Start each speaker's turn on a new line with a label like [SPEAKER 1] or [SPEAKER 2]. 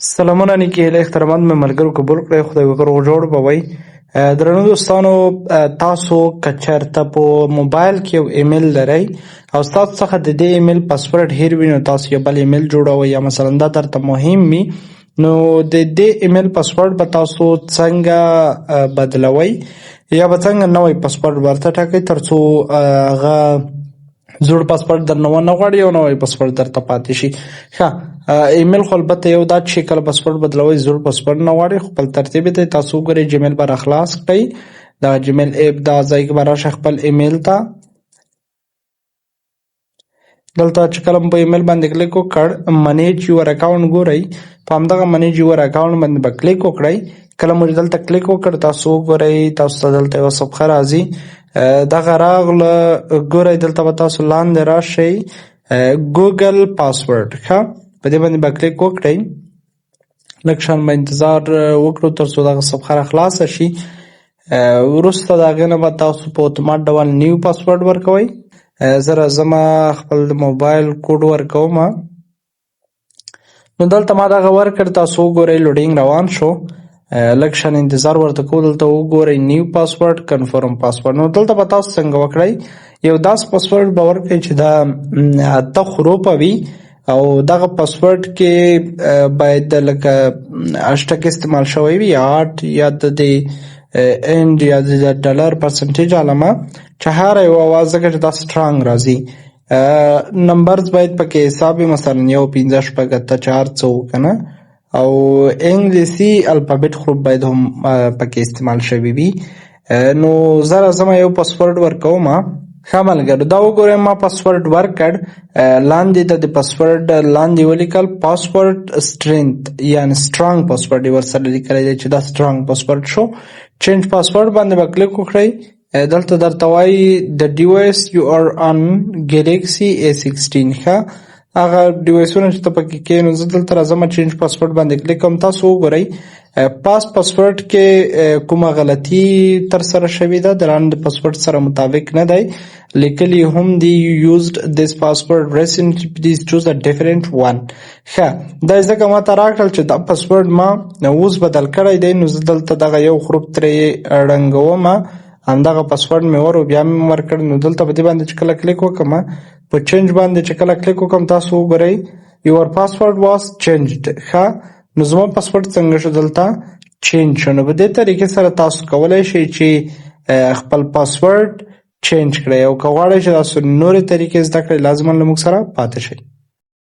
[SPEAKER 1] سلامونه نیکې هیلې احترامات مې ملګرو قبول کړئ. خدای وکړ جوړ به وئ. درنو دوستانو، تاسو که چېرته په موبایل کې یو ایمیل لرئ او ستاسو څخه د دې ایمیل پاسورډ هیر وي، نو تاسو یو بل ایمیل جوړوئ یا مثلا دا درته مهم وي، نو د دې ایمیل پاسورډ به تاسو څنګه بدلوئ یا به څنګه نوی پاسورډ ورته ټاکئ تر څو هغه زوړ پاسورډ درنه ونه غواړي او نوی پاسورډ درته پاتې شي. ښه، ایمیل خو البته یو دا چې کله پاسورډ بدلوئ زوړ پاسورډ نه غواړي، خپل ترتیب دی. تاسو وګورئ جیمیل به راخلاص کړئ، دا جیمیل ایپ دا ځای کې به راشئ خپل ایمیل ته. دلته چې کله په ایمیل باندې کلیک وکړ، منیج یور اکاونټ ګورئ، په همدغه منیج یور اکاونټ باندې به کلیک وکړئ. کله مو دلته کلیک وکړ، تاسو وګورئ تاسو ته دلته یوه صفحه راځي، دغه راغله. ګورئ دلته به تاسو لاندې راشئ ګوګل پاسورډ. ښه، په دې باندې به کلیک وکړئ، لږ شان به انتظار وکړو تر څو دغه صفحه راخلاصه شي. وروسته د هغې نه به تاسو په اتومات ډول نیو پاسورډ ورکوئ. زه راځمه خپل د موبایل کوډ ورکومه، نو دلته ما دغه ورکړ. تاسو وګورئ لوډینګ روان شو، لږ شان انتظار ورته کوو. دلته وګورئ نیو پاسورډ کنفرم پاسورډ، نو دلته به تاسو څنګه وکړئ، یو داسې پاسورډ به ورکړئ چې دا 8 حروفه وي او دغه پاسورډ کې باید لکه هشټګ استعمال شوی وي، 8 یا د دې اینډ یا د ډالر پرسنټیج علامه، چې هره یو اواز ځکه چې دا سټرانګ راځي. نمبرز باید پکې حساب وي، مثلا 1 5 6 8 4 څه کنه، او انګلیسي الفابet حروف باید هم پکې استعمال شوي وي. نو زه راځم یو پاسورډ ورکومه. ښه ملګرو، دا وګورئ ما پاسورډ ورکړ، لاندې د پاسورډ لاندې ولیکل پاسورډ سټرینث، یعنی سټرانګ پاسورډ یې ورسره لیکلی دی چې دا سټرانګ پاسورډ شو. چینج پاسورډ باندې به کلیک وکړئ. دلته درته وایي د ډیوایس یو آر آن ګلیکسي A16. ښه، هغه ډیوایسونه چې ته پکې کې، نو زه دلته راځم چینج پاسورډ باندې کلیک کوم. تاسو وګورئ پاسورډ کې کومه غلطي ترسره شوې ده، د لاندې پاسورډ سره مطابق نه دی لیکلي هم دی. you used this password recently, please choose a different one. ښه، دا ځکه ما ته راکړل چې دا پاسورډ ما اوس بدل کړی دی، نو زه دلته دغه یو حروف ترې ړنګومه، همدغه پاسورډ مې ور بیا مې ورکړ. نو دلته په دې باندې چې کله کلیک وکړم، په چینج باندې چې کله کلیک وکړم، تاسو وګورئ your password was changed. ښه، نو زما پاسورډ څنګه شو، دلته چینج شو. نو په دې طریقې سره تاسو کولی شئ چې خپل پاسورډ چینج کړئ، او که غواړئ چې تاسو نورې طریقې زده کړئ، لازما له موږ سره پاتې شئ.